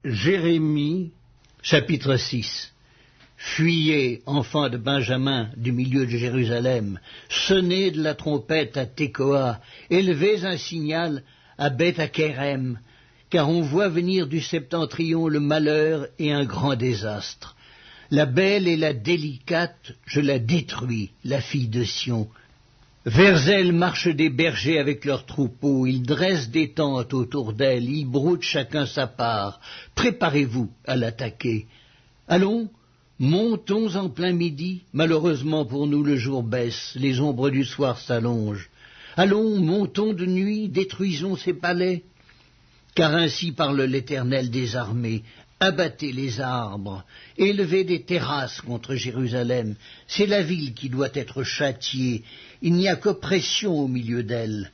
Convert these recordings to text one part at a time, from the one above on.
Jérémie, chapitre 6. Fuyez, enfants de Benjamin, du milieu de Jérusalem, sonnez de la trompette à Tekoa, élevez un signal à Beth-Akerem, car on voit venir du septentrion le malheur et un grand désastre. La belle et la délicate, je la détruis, la fille de Sion. Vers elle marchent des bergers avec leurs troupeaux, ils dressent des tentes autour d'elle, ils broutent chacun sa part. Préparez-vous à l'attaquer. Allons, montons en plein midi. Malheureusement pour nous, le jour baisse, les ombres du soir s'allongent. Allons, montons de nuit, détruisons ses palais. Car ainsi parle l'Éternel des armées. Abattez les arbres, élevez des terrasses contre Jérusalem. C'est la ville qui doit être châtiée. Il n'y a qu'oppression au milieu d'elle.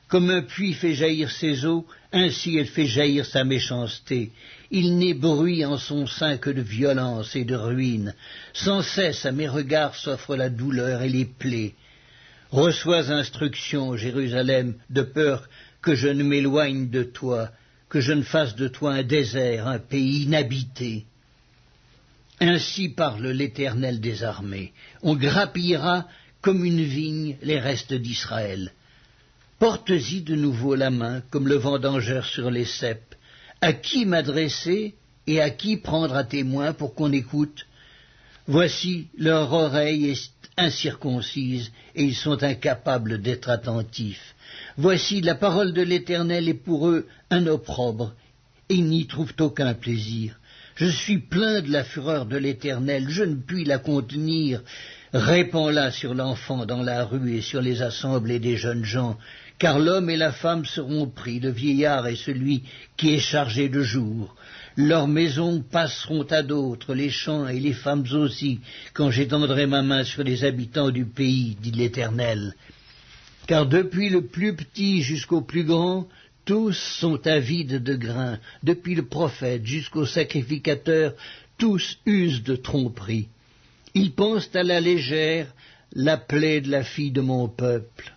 Comme un puits fait jaillir ses eaux, ainsi elle fait jaillir sa méchanceté. Il n'est bruit en son sein que de violence et de ruine. Sans cesse à mes regards s'offre la douleur et les plaies. Reçois instruction, Jérusalem, de peur que je ne m'éloigne de toi, que je ne fasse de toi un désert, un pays inhabité. Ainsi parle l'Éternel des armées. On grappillera comme une vigne les restes d'Israël. Porte-y de nouveau la main, comme le vendangeur sur les ceps. À qui m'adresser et à qui prendre à témoin pour qu'on écoute? Voici, leur oreille est incirconcise et ils sont incapables d'être attentifs. Voici, la parole de l'Éternel est pour eux un opprobre, et ils n'y trouvent aucun plaisir. Je suis plein de la fureur de l'Éternel, je ne puis la contenir. Répands-la sur l'enfant dans la rue et sur les assemblées des jeunes gens, car l'homme et la femme seront pris, le vieillard et celui qui est chargé de jour. Leurs maisons passeront à d'autres, les champs et les femmes aussi, quand j'étendrai ma main sur les habitants du pays, dit l'Éternel. Car depuis le plus petit jusqu'au plus grand, tous sont avides de grain, depuis le prophète jusqu'au sacrificateur, tous usent de tromperie. Ils pensent à la légère la plaie de la fille de mon peuple.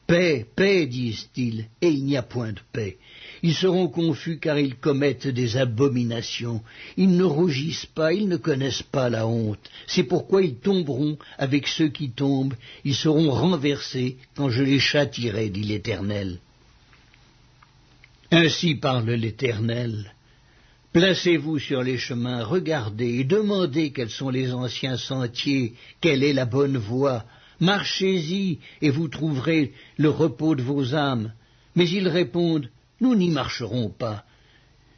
Paix, paix, disent-ils, et il n'y a point de paix. Ils seront confus car ils commettent des abominations. Ils ne rougissent pas, ils ne connaissent pas la honte. C'est pourquoi ils tomberont avec ceux qui tombent. Ils seront renversés quand je les châtierai, dit l'Éternel. Ainsi parle l'Éternel. Placez-vous sur les chemins, regardez et demandez quels sont les anciens sentiers, quelle est la bonne voie. Marchez-y et vous trouverez le repos de vos âmes. Mais ils répondent, nous n'y marcherons pas.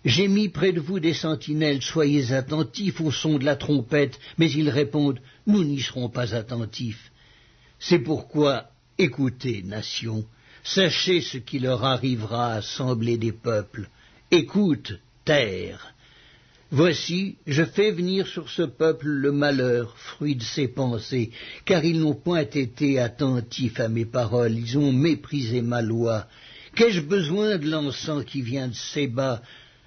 J'ai mis près de vous des sentinelles, soyez attentifs au son de la trompette, mais ils répondent, nous n'y serons pas attentifs. C'est pourquoi, écoutez, nations, sachez ce qui leur arrivera, assemblée des peuples. Écoute, terre. Voici, je fais venir sur ce peuple le malheur, fruit de ses pensées, car ils n'ont point été attentifs à mes paroles, ils ont méprisé ma loi. Qu'ai-je besoin de l'encens qui vient de Séba,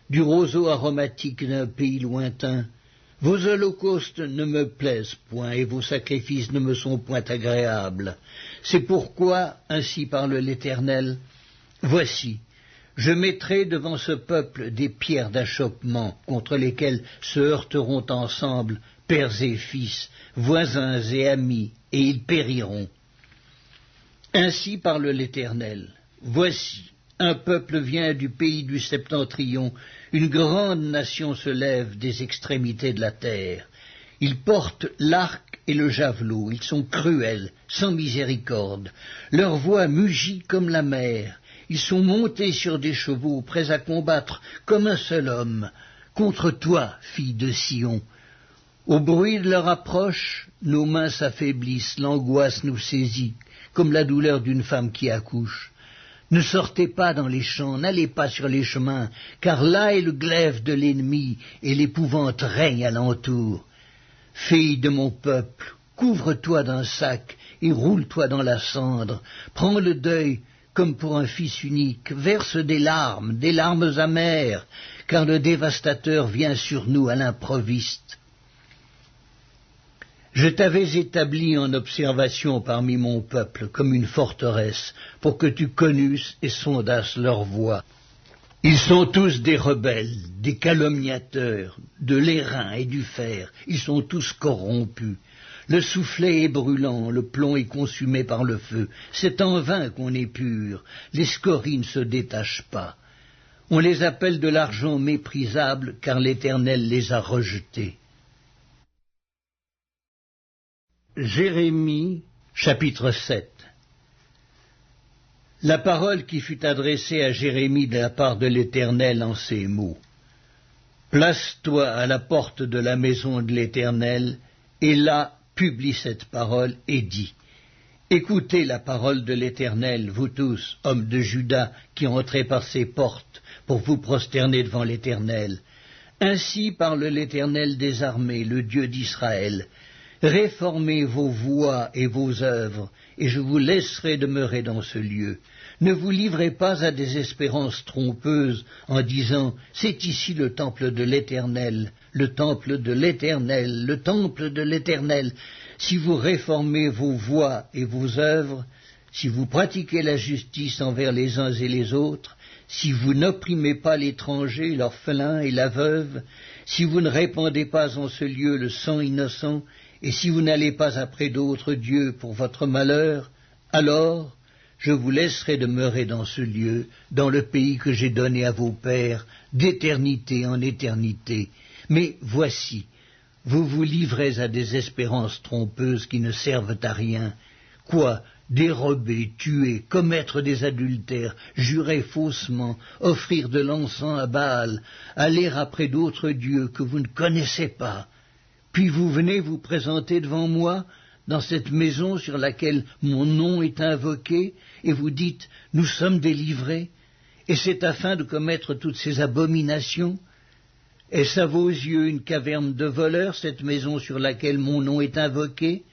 du roseau aromatique d'un pays lointain? Vos holocaustes ne me plaisent point, et vos sacrifices ne me sont point agréables. C'est pourquoi, ainsi parle l'Éternel, voici, je mettrai devant ce peuple des pierres d'achoppement contre lesquelles se heurteront ensemble pères et fils, voisins et amis, et ils périront. Ainsi parle l'Éternel. Voici, un peuple vient du pays du septentrion, une grande nation se lève des extrémités de la terre. Ils portent l'arc et le javelot, ils sont cruels, sans miséricorde. Leur voix mugit comme la mer. Ils sont montés sur des chevaux, prêts à combattre comme un seul homme, contre toi, fille de Sion. Au bruit de leur approche, nos mains s'affaiblissent, l'angoisse nous saisit, comme la douleur d'une femme qui accouche. Ne sortez pas dans les champs, n'allez pas sur les chemins, car là est le glaive de l'ennemi, et l'épouvante règne alentour. Fille de mon peuple, couvre-toi d'un sac, et roule-toi dans la cendre, prends le deuil, comme pour un fils unique, verse des larmes amères, car le dévastateur vient sur nous à l'improviste. Je t'avais établi en observation parmi mon peuple comme une forteresse, pour que tu connusses et sondasses leur voie. Ils sont tous des rebelles, des calomniateurs, de l'airain et du fer, ils sont tous corrompus. Le soufflet est brûlant, le plomb est consumé par le feu, c'est en vain qu'on est pur, les scories ne se détachent pas. On les appelle de l'argent méprisable, car l'Éternel les a rejetés. Jérémie, chapitre 7. La parole qui fut adressée à Jérémie de la part de l'Éternel en ces mots. Place-toi à la porte de la maison de l'Éternel, et là publie cette parole et dis. Écoutez la parole de l'Éternel, vous tous, hommes de Juda, qui entrez par ces portes, pour vous prosterner devant l'Éternel. Ainsi parle l'Éternel des armées, le Dieu d'Israël. Réformez vos voies et vos œuvres, et je vous laisserai demeurer dans ce lieu. Ne vous livrez pas à des espérances trompeuses en disant « C'est ici le temple de l'Éternel, le temple de l'Éternel, le temple de l'Éternel ». Si vous réformez vos voies et vos œuvres, si vous pratiquez la justice envers les uns et les autres, si vous n'opprimez pas l'étranger, l'orphelin et la veuve, si vous ne répandez pas en ce lieu le sang innocent, et si vous n'allez pas après d'autres dieux pour votre malheur, alors je vous laisserai demeurer dans ce lieu, dans le pays que j'ai donné à vos pères, d'éternité en éternité. Mais voici, vous vous livrez à des espérances trompeuses qui ne servent à rien. Quoi? Dérober, tuer, commettre des adultères, jurer faussement, offrir de l'encens à Baal, aller après d'autres dieux que vous ne connaissez pas. Puis vous venez vous présenter devant moi, dans cette maison sur laquelle mon nom est invoqué, et vous dites « Nous sommes délivrés », et c'est afin de commettre toutes ces abominations. Est-ce à vos yeux une caverne de voleurs, cette maison sur laquelle mon nom est invoqué?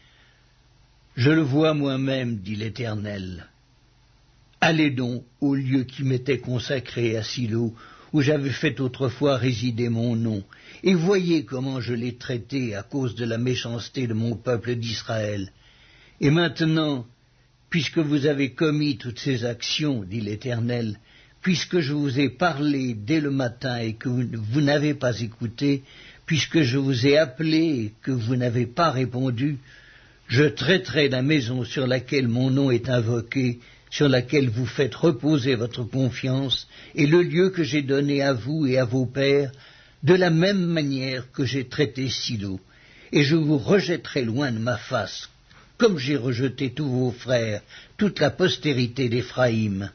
Je le vois moi-même, dit l'Éternel. Allez donc au lieu qui m'était consacré à Silo, où j'avais fait autrefois résider mon nom, et voyez comment je l'ai traité à cause de la méchanceté de mon peuple d'Israël. Et maintenant, puisque vous avez commis toutes ces actions, dit l'Éternel, puisque je vous ai parlé dès le matin et que vous n'avez pas écouté, puisque je vous ai appelé et que vous n'avez pas répondu, je traiterai la maison sur laquelle mon nom est invoqué, sur laquelle vous faites reposer votre confiance, et le lieu que j'ai donné à vous et à vos pères, de la même manière que j'ai traité Silo, et je vous rejetterai loin de ma face, comme j'ai rejeté tous vos frères, toute la postérité d'Éphraïm.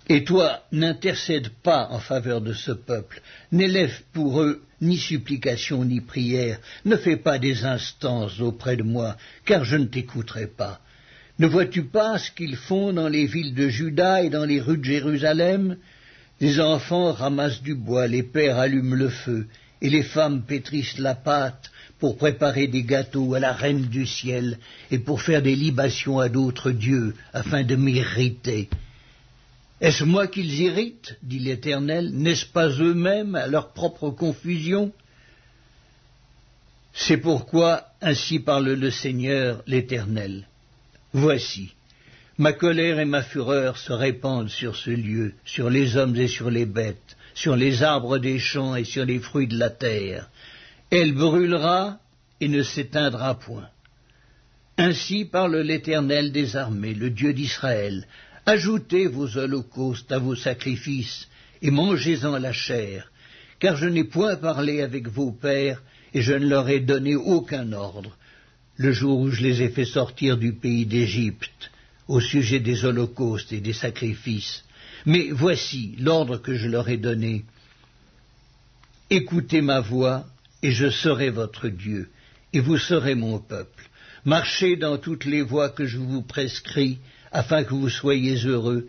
Et toi, n'intercède pas en faveur de ce peuple, n'élève pour eux ni supplication ni prière, ne fais pas des instances auprès de moi, car je ne t'écouterai pas. Ne vois-tu pas ce qu'ils font dans les villes de Juda et dans les rues de Jérusalem? Les enfants ramassent du bois, les pères allument le feu, et les femmes pétrissent la pâte pour préparer des gâteaux à la reine du ciel et pour faire des libations à d'autres dieux, afin de m'irriter. Est-ce moi qu'ils irritent, dit l'Éternel, n'est-ce pas eux-mêmes à leur propre confusion? C'est pourquoi ainsi parle le Seigneur l'Éternel. Voici, ma colère et ma fureur se répandent sur ce lieu, sur les hommes et sur les bêtes, sur les arbres des champs et sur les fruits de la terre. Elle brûlera et ne s'éteindra point. Ainsi parle l'Éternel des armées, le Dieu d'Israël. Ajoutez vos holocaustes à vos sacrifices, et mangez-en la chair, car je n'ai point parlé avec vos pères, et je ne leur ai donné aucun ordre, le jour où je les ai fait sortir du pays d'Égypte, au sujet des holocaustes et des sacrifices. Mais voici l'ordre que je leur ai donné. Écoutez ma voix, et je serai votre Dieu, et vous serez mon peuple. Marchez dans toutes les voies que je vous prescris, afin que vous soyez heureux.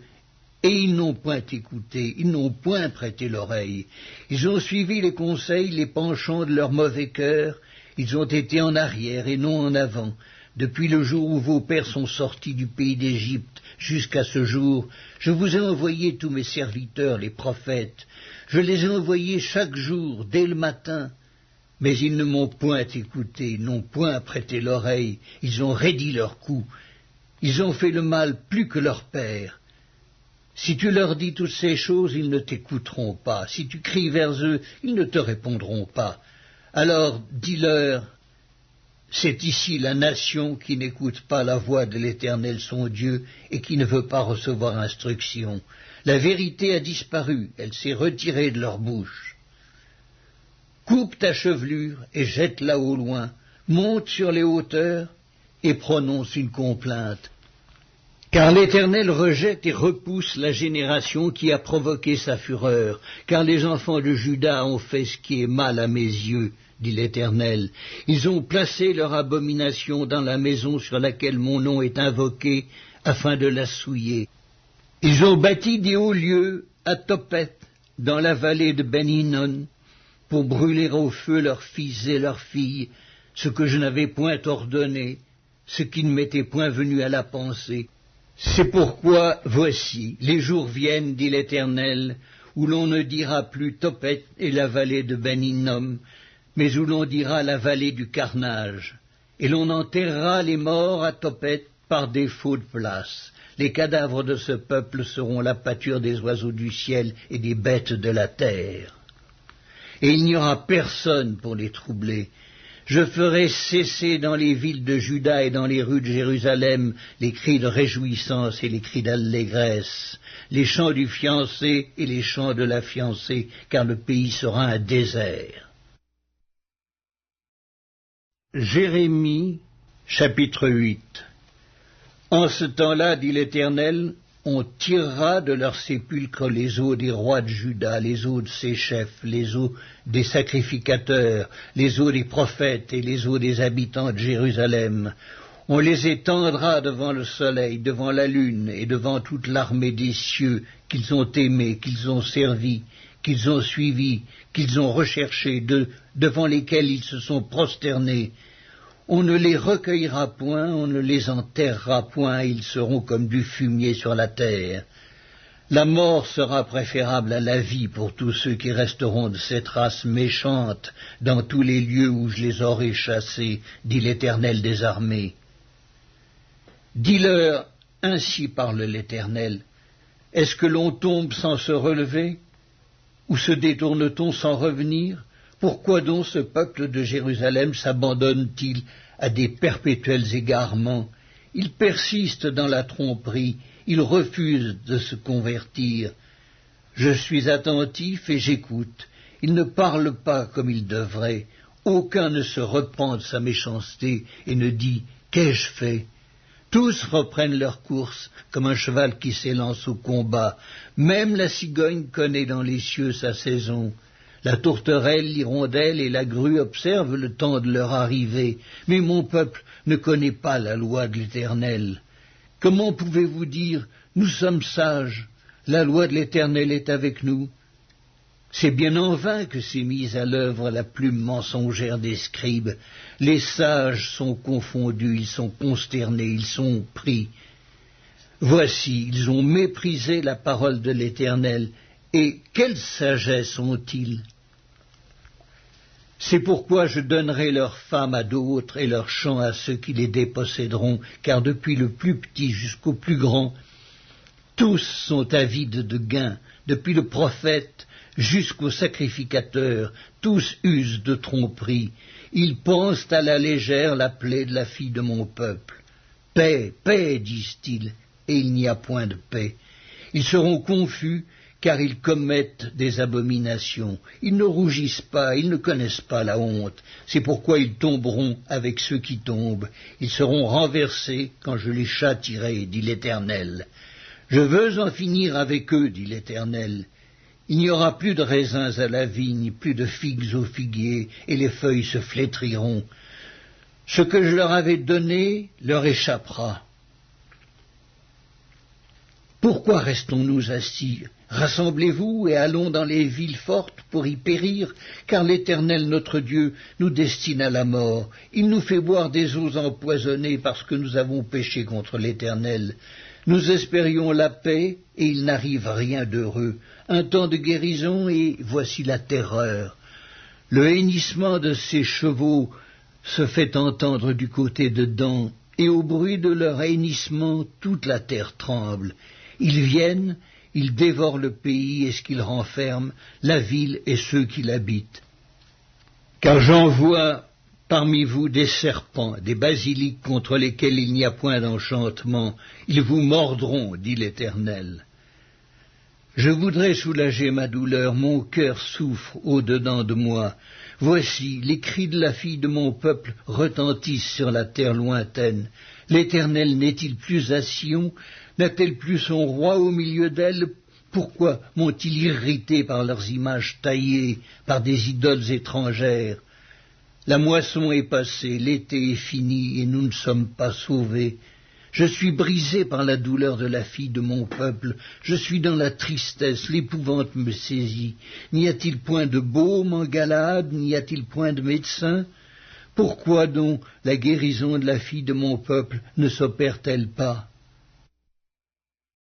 Et ils n'ont point écouté, ils n'ont point prêté l'oreille. Ils ont suivi les conseils, les penchants de leur mauvais cœur. Ils ont été en arrière et non en avant. Depuis le jour où vos pères sont sortis du pays d'Égypte jusqu'à ce jour, je vous ai envoyé tous mes serviteurs, les prophètes. Je les ai envoyés chaque jour, dès le matin. Mais ils ne m'ont point écouté, n'ont point prêté l'oreille. Ils ont raidi leur cou. Ils ont fait le mal plus que leur père. Si tu leur dis toutes ces choses, ils ne t'écouteront pas. Si tu cries vers eux, ils ne te répondront pas. Alors dis-leur, c'est ici la nation qui n'écoute pas la voix de l'Éternel son Dieu et qui ne veut pas recevoir instruction. La vérité a disparu, elle s'est retirée de leur bouche. Coupe ta chevelure et jette-la au loin, monte sur les hauteurs et prononce une complainte. Car l'Éternel rejette et repousse la génération qui a provoqué sa fureur, car les enfants de Juda ont fait ce qui est mal à mes yeux, dit l'Éternel. Ils ont placé leur abomination dans la maison sur laquelle mon nom est invoqué, afin de la souiller. Ils ont bâti des hauts lieux à Tophet, dans la vallée de Ben-Hinnom, pour brûler au feu leurs fils et leurs filles, ce que je n'avais point ordonné, ce qui ne m'était point venu à la pensée. C'est pourquoi, voici, les jours viennent, dit l'Éternel, où l'on ne dira plus Tophet et la vallée de Ben-Hinnom, mais où l'on dira la vallée du carnage, et l'on enterrera les morts à Tophet par défaut de place. Les cadavres de ce peuple seront la pâture des oiseaux du ciel et des bêtes de la terre. Et il n'y aura personne pour les troubler. Je ferai cesser dans les villes de Juda et dans les rues de Jérusalem les cris de réjouissance et les cris d'allégresse, les chants du fiancé et les chants de la fiancée, car le pays sera un désert. Jérémie, chapitre 8. En ce temps-là, dit l'Éternel, on tirera de leurs sépulcres les os des rois de Juda, les os de ses chefs, les os des sacrificateurs, les os des prophètes et les os des habitants de Jérusalem. On les étendra devant le soleil, devant la lune et devant toute l'armée des cieux qu'ils ont aimés, qu'ils ont servis, qu'ils ont suivis, qu'ils ont recherchés, devant lesquels ils se sont prosternés. On ne les recueillera point, on ne les enterrera point, ils seront comme du fumier sur la terre. La mort sera préférable à la vie pour tous ceux qui resteront de cette race méchante dans tous les lieux où je les aurai chassés, dit l'Éternel des armées. Dis-leur, ainsi parle l'Éternel, est-ce que l'on tombe sans se relever, ou se détourne-t-on sans revenir? Pourquoi donc ce peuple de Jérusalem s'abandonne-t-il à des perpétuels égarements? Il persiste dans la tromperie, il refuse de se convertir. Je suis attentif et j'écoute. Il ne parle pas comme il devrait. Aucun ne se repent de sa méchanceté et ne dit « Qu'ai-je fait ?» Tous reprennent leur course comme un cheval qui s'élance au combat. Même la cigogne connaît dans les cieux sa saison. La tourterelle, l'hirondelle et la grue observent le temps de leur arrivée, mais mon peuple ne connaît pas la loi de l'Éternel. Comment pouvez-vous dire « Nous sommes sages, la loi de l'Éternel est avec nous » C'est bien en vain que s'est mise à l'œuvre la plume mensongère des scribes. Les sages sont confondus, ils sont consternés, ils sont pris. Voici, ils ont méprisé la parole de l'Éternel, et quelle sagesse ont-ils? C'est pourquoi je donnerai leurs femmes à d'autres et leurs champs à ceux qui les déposséderont, car depuis le plus petit jusqu'au plus grand, tous sont avides de gain, depuis le prophète jusqu'au sacrificateur, tous usent de tromperie. Ils pensent à la légère la plaie de la fille de mon peuple. Paix, paix, disent-ils, et il n'y a point de paix. Ils seront confus, car ils commettent des abominations. Ils ne rougissent pas, ils ne connaissent pas la honte. C'est pourquoi ils tomberont avec ceux qui tombent. Ils seront renversés quand je les châtierai, dit l'Éternel. Je veux en finir avec eux, dit l'Éternel. Il n'y aura plus de raisins à la vigne, plus de figues au figuier, et les feuilles se flétriront. Ce que je leur avais donné leur échappera. Pourquoi restons-nous assis? Rassemblez-vous et allons dans les villes fortes pour y périr, car l'Éternel notre Dieu nous destine à la mort. Il nous fait boire des eaux empoisonnées parce que nous avons péché contre l'Éternel. Nous espérions la paix, et il n'arrive rien d'heureux. Un temps de guérison, et voici la terreur. Le hennissement de ces chevaux se fait entendre du côté de Dan, et au bruit de leur hennissement, toute la terre tremble. Ils viennent, il dévore le pays et ce qu'il renferme, la ville et ceux qui l'habitent. Car j'envoie parmi vous des serpents, des basiliques contre lesquels il n'y a point d'enchantement. Ils vous mordront, dit l'Éternel. Je voudrais soulager ma douleur, mon cœur souffre au-dedans de moi. Voici, les cris de la fille de mon peuple retentissent sur la terre lointaine. L'Éternel n'est-il plus à Sion? N'a-t-elle plus son roi au milieu d'elle? Pourquoi m'ont-ils irrité par leurs images taillées, par des idoles étrangères? La moisson est passée, l'été est fini, et nous ne sommes pas sauvés. Je suis brisé par la douleur de la fille de mon peuple, je suis dans la tristesse, l'épouvante me saisit. N'y a-t-il point de baume en Galaad, n'y a-t-il point de médecin? Pourquoi donc la guérison de la fille de mon peuple ne s'opère-t-elle pas?